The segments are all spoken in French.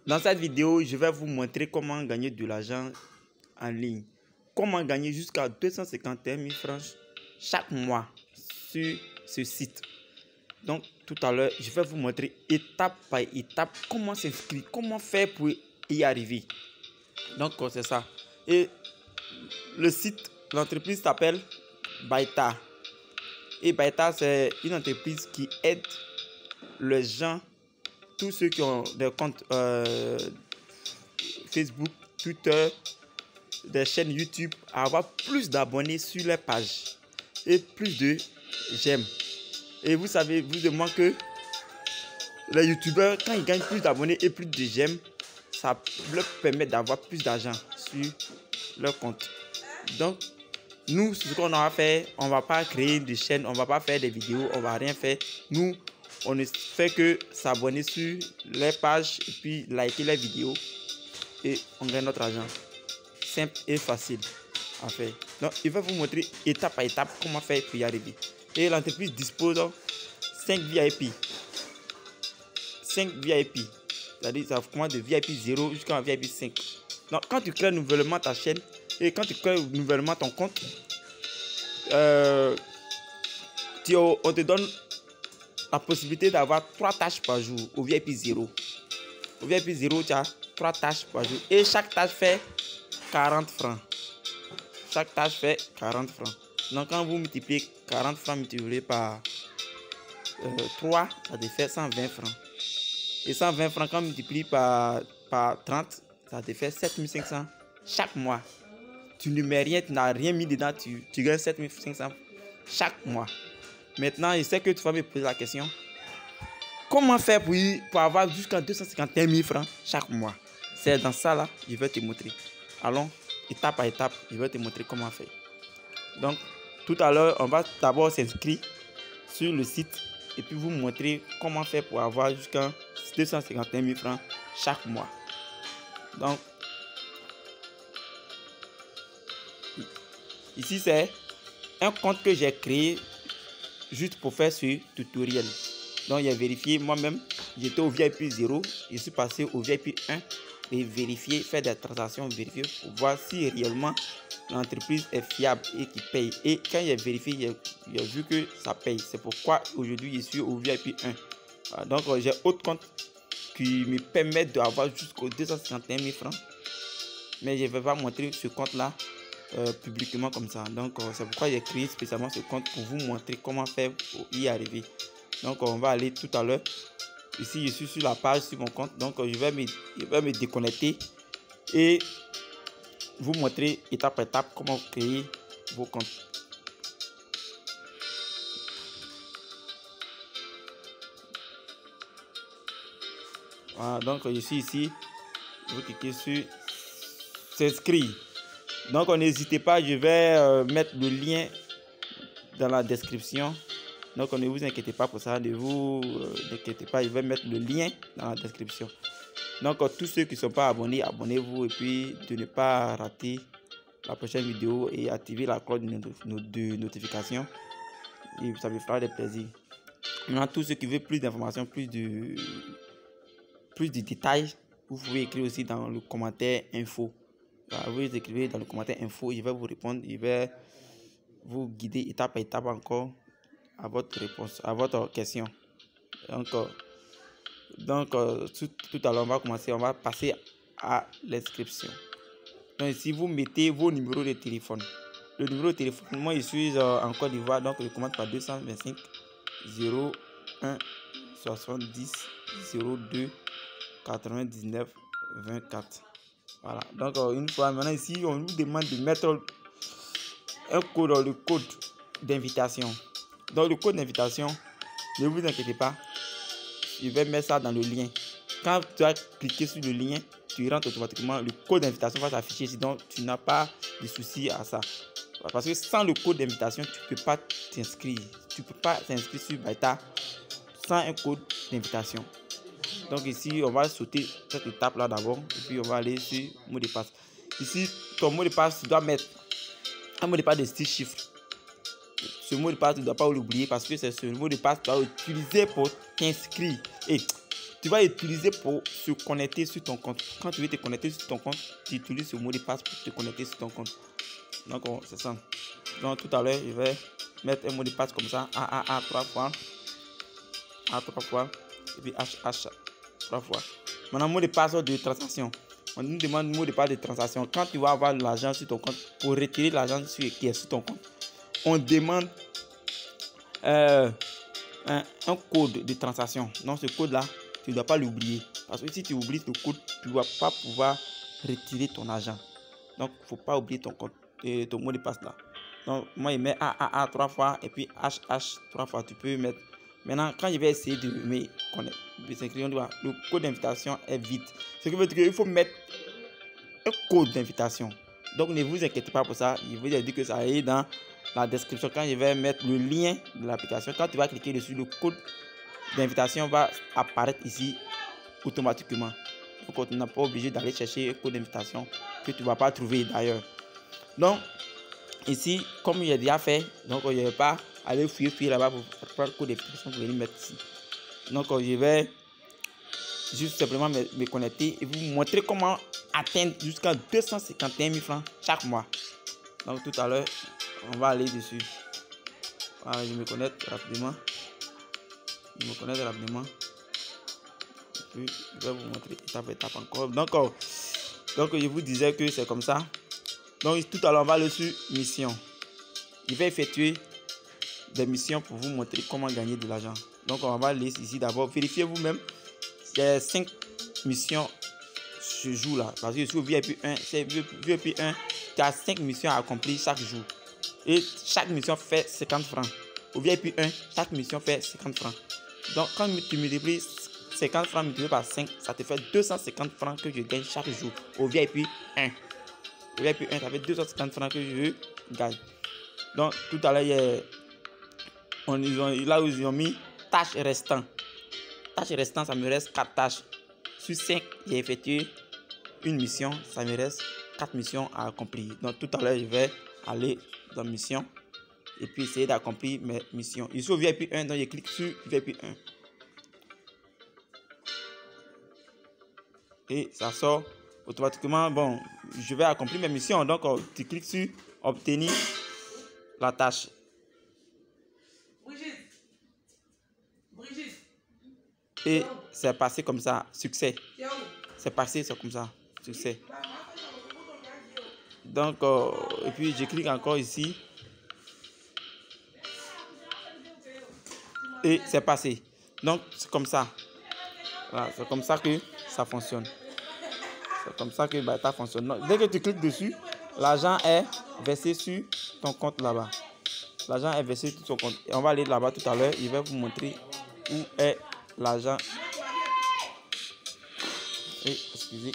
Dans cette vidéo, je vais vous montrer comment gagner de l'argent en ligne. Comment gagner jusqu'à 251 000 francs chaque mois sur ce site. Donc tout à l'heure, je vais vous montrer étape par étape comment s'inscrire, comment faire pour y arriver. Donc c'est ça. Et le site, l'entreprise s'appelle Baita. Et Baita, c'est une entreprise qui aide les gens, tous ceux qui ont des comptes Facebook, Twitter, des chaînes YouTube, à avoir plus d'abonnés sur les pages et plus de j'aime. Et vous savez, vous de moi que les youtubeurs, quand ils gagnent plus d'abonnés et plus de j'aime, ça leur permet d'avoir plus d'argent sur leur compte. Donc, nous, ce qu'on va faire, on ne va pas créer de chaîne, on ne va pas faire des vidéos, on ne va rien faire. Nous, on ne fait que s'abonner sur les pages et puis liker les vidéos et on gagne notre argent. Simple et facile à faire. Donc, il va vous montrer étape par étape comment faire pour y arriver. Et l'entreprise dispose de 5 VIP. 5 VIP. C'est-à-dire, ça commence de VIP 0 jusqu'à VIP 5. Donc, quand tu crées nouvellement ta chaîne et quand tu crées nouvellement ton compte, on te donne la possibilité d'avoir 3 tâches par jour au VIP 0. Au VIP 0, tu as 3 tâches par jour. Et chaque tâche fait 40 francs. Chaque tâche fait 40 francs. Donc, quand vous multipliez 40 francs multiplié par 3, ça te fait 120 francs. Et 120 francs, quand on multiplie par 30, ça te fait 7500 chaque mois. Tu ne mets rien, tu n'as rien mis dedans, tu gagnes 7500 chaque mois. Maintenant, je sais que tu vas me poser la question. Comment faire pour avoir jusqu'à 251 000 francs chaque mois? C'est dans ça là, je vais te montrer. Allons, étape par étape, je vais te montrer comment faire. Donc, tout à l'heure, on va d'abord s'inscrire sur le site et puis vous montrer comment faire pour avoir jusqu'à 251 000 francs chaque mois. Donc, ici, c'est un compte que j'ai créé juste pour faire ce tutoriel. Donc, j'ai vérifié moi-même. J'étais au VIP 0. Je suis passé au VIP 1 et vérifier, faire des transactions, vérifier pour voir si réellement l'entreprise est fiable et qui paye. Et quand j'ai vérifié, j'ai vu que ça paye. C'est pourquoi aujourd'hui, je suis au VIP 1. Voilà, donc, j'ai autre compte qui me permet d'avoir jusqu'aux 251 000 francs. Mais je ne vais pas montrer ce compte-là publiquement comme ça. Donc, c'est pourquoi j'ai créé spécialement ce compte pour vous montrer comment faire pour y arriver. Donc, on va aller tout à l'heure. Ici, je suis sur la page, sur mon compte. Donc, je vais me déconnecter et vous montrer étape par étape comment créer vos comptes. Voilà, donc je suis ici. Vous cliquez sur s'inscrire. Donc, n'hésitez pas, je vais mettre le lien dans la description. Donc, ne vous inquiétez pas pour ça, ne vous inquiétez pas, je vais mettre le lien dans la description. Donc, tous ceux qui ne sont pas abonnés, abonnez-vous et puis de ne pas rater la prochaine vidéo et activer la cloche de notification. Et ça me fera des plaisirs. Maintenant, tous ceux qui veulent plus d'informations, plus de détails, vous pouvez écrire aussi dans le commentaire info. Vous écrivez dans le commentaire info, je vais vous répondre, je vais vous guider étape par étape encore à votre réponse, à votre question. Donc tout à l'heure, on va commencer, on va passer à l'inscription. Donc ici, vous mettez vos numéros de téléphone. Le numéro de téléphone, moi je suis en Côte d'Ivoire, donc je commence par 225 01 70 02 99 24. Voilà, donc une fois maintenant ici, on vous demande de mettre un code, le code d'invitation. Donc le code d'invitation, ne vous inquiétez pas, je vais mettre ça dans le lien. Quand tu as cliqué sur le lien, tu rentres automatiquement, le code d'invitation va s'afficher ici, donc tu n'as pas de souci à ça. Parce que sans le code d'invitation, tu ne peux pas t'inscrire. Tu ne peux pas t'inscrire sur Baita sans un code d'invitation. Donc ici, on va sauter cette étape là d'abord et puis on va aller sur mot de passe. Ici, ton mot de passe, tu dois mettre un mot de passe de 6 chiffres. Ce mot de passe, tu ne dois pas l'oublier parce que c'est ce mot de passe que tu dois utiliser pour t'inscrire. Et tu vas utiliser pour se connecter sur ton compte. Quand tu veux te connecter sur ton compte, tu utilises ce mot de passe pour te connecter sur ton compte. Donc, c'est ça. Donc, tout à l'heure, je vais mettre un mot de passe comme ça. A 3 fois. A 3 fois. Et puis H 3 fois. Maintenant, mot de passe de transaction. On nous demande mot de passe de transaction. Quand tu vas avoir l'argent sur ton compte, pour retirer l'argent qui est sur ton compte, on demande un code de transaction. Donc, ce code-là, tu ne dois pas l'oublier. Parce que si tu oublies ce code, tu ne vas pas pouvoir retirer ton argent. Donc, il ne faut pas oublier ton code, ton mot de passe là. Donc, moi, je mets A 3 fois et puis H 3 fois. Tu peux mettre. Maintenant, quand je vais essayer de me connecter, le code d'invitation est vide. Ce qui veut dire qu'il faut mettre un code d'invitation. Donc, ne vous inquiétez pas pour ça. Je vous ai dit que ça est dans la description. Quand je vais mettre le lien de l'application, quand tu vas cliquer dessus, le code d'invitation va apparaître ici automatiquement. Donc, tu n'es pas obligé d'aller chercher un code d'invitation que tu ne vas pas trouver d'ailleurs. Donc, ici, comme j'ai déjà fait, donc je ne vais pas aller fouiller là-bas pour prendre le code d'invitation pour venir mettre ici. Donc, je vais juste simplement me connecter et vous montrer comment atteindre jusqu'à 251 000 francs chaque mois. Donc, tout à l'heure, on va aller dessus. Voilà, je me connecte rapidement. Et puis, je vais vous montrer étape par étape encore. Donc, je vous disais que c'est comme ça. Donc, tout à l'heure, on va aller sur mission. Je vais effectuer des missions pour vous montrer comment gagner de l'argent. Donc, on va aller ici d'abord. Vérifiez vous-même. Il y a 5 missions ce jour-là. Parce que sur VIP 1, c'est VIP 1, tu as 5 missions à accomplir chaque jour. Et chaque mission fait 50 francs. Au VIP 1, chaque mission fait 50 francs. Donc, quand tu multiplies 50 francs multiplié par 5, ça te fait 250 francs que je gagne chaque jour au VIP 1. Au VIP 1, ça fait 250 francs que je gagne. Donc, tout à l'heure, là où ils ont mis tâches restantes. Tâches restantes, ça me reste 4 tâches. Sur 5, j'ai effectué une mission, ça me reste 4 missions à accomplir. Donc, tout à l'heure, je vais aller dans mission et puis essayer d'accomplir mes missions. Ici au VIP 1, donc je clique sur VIP 1. Et ça sort automatiquement. Bon, je vais accomplir mes missions. Donc, tu cliques sur obtenir la tâche. Et c'est passé comme ça. Succès. C'est passé, c'est comme ça. Succès. Donc, et puis je clique encore ici. Et c'est passé. Donc, c'est comme ça. Voilà, c'est comme ça que ça fonctionne. C'est comme ça que ça fonctionne. Donc, dès que tu cliques dessus, l'argent est versé sur ton compte là-bas. L'argent est versé sur ton compte. Et on va aller là-bas tout à l'heure. Il va vous montrer où est l'argent. Et excusez.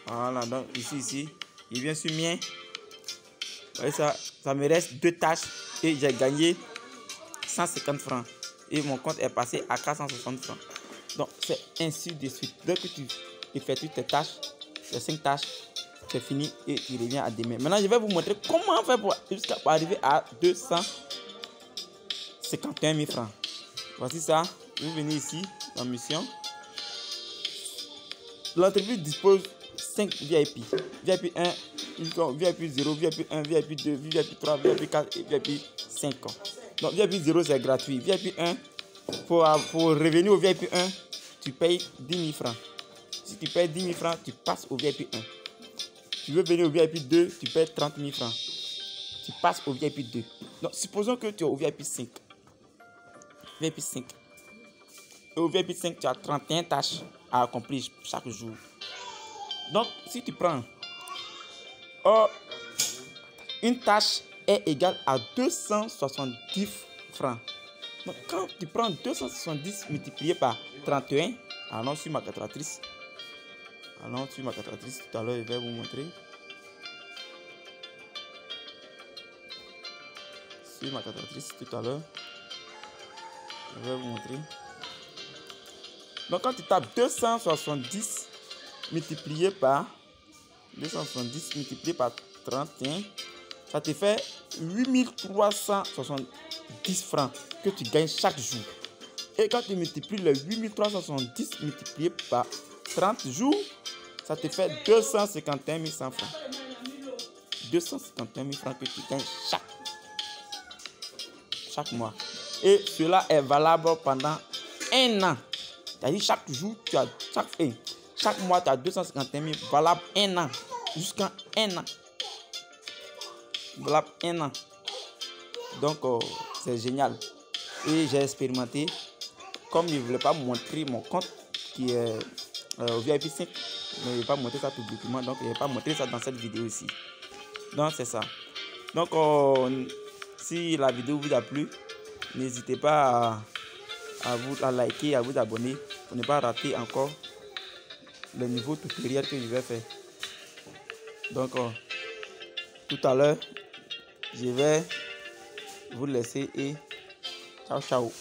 Voilà, donc ici, il vient sur mien. Et ça me reste 2 tâches et j'ai gagné 150 francs. Et mon compte est passé à 460 francs. Donc, c'est ainsi de suite. Dès que tu effectues tes tâches, les 5 tâches, c'est fini et tu reviens à demain. Maintenant, je vais vous montrer comment faire pour arriver à 251 000 francs. Voici ça. Vous venez ici, dans mission. L'entreprise dispose 5 VIP. VIP 1, VIP 0, VIP 1, VIP 2, VIP 3, VIP 4 et VIP 5. Donc VIP 0 c'est gratuit. VIP 1, pour revenir au VIP 1, tu payes 10 000 francs. Si tu payes 10 000 francs, tu passes au VIP 1. Tu veux venir au VIP 2, tu payes 30 000 francs. Tu passes au VIP 2. Donc supposons que tu es au VIP 5. VIP 5. Et au VIP 5, tu as 31 tâches à accomplir chaque jour. Donc, si tu prends une tâche est égale à 270 francs. Donc, quand tu prends 270 multiplié par 31, allons sur ma calculatrice. Tout à l'heure, je vais vous montrer. Sur ma calculatrice, tout à l'heure, je vais vous montrer. Donc quand tu tapes 270 multiplié par 31, ça te fait 8370 francs que tu gagnes chaque jour. Et quand tu multiplies les 8370 multiplié par 30 jours, ça te fait 251 100 francs. 251 000 francs que tu gagnes chaque mois. Et cela est valable pendant un an. C'est-à-dire chaque jour, chaque mois, tu as 251 000, valable un an. Jusqu'à un an. Valable un an. Donc, c'est génial. Et j'ai expérimenté. Comme je ne voulais pas montrer mon compte qui est au VIP 5, je ne vais pas montrer ça publiquement. Donc, je ne vais pas montrer ça dans cette vidéo ici. Donc, c'est ça. Donc, si la vidéo vous a plu, n'hésitez pas à liker, à vous abonner pour ne pas rater encore le nouveau tutoriel que je vais faire. Donc, tout à l'heure, je vais vous laisser et ciao, ciao.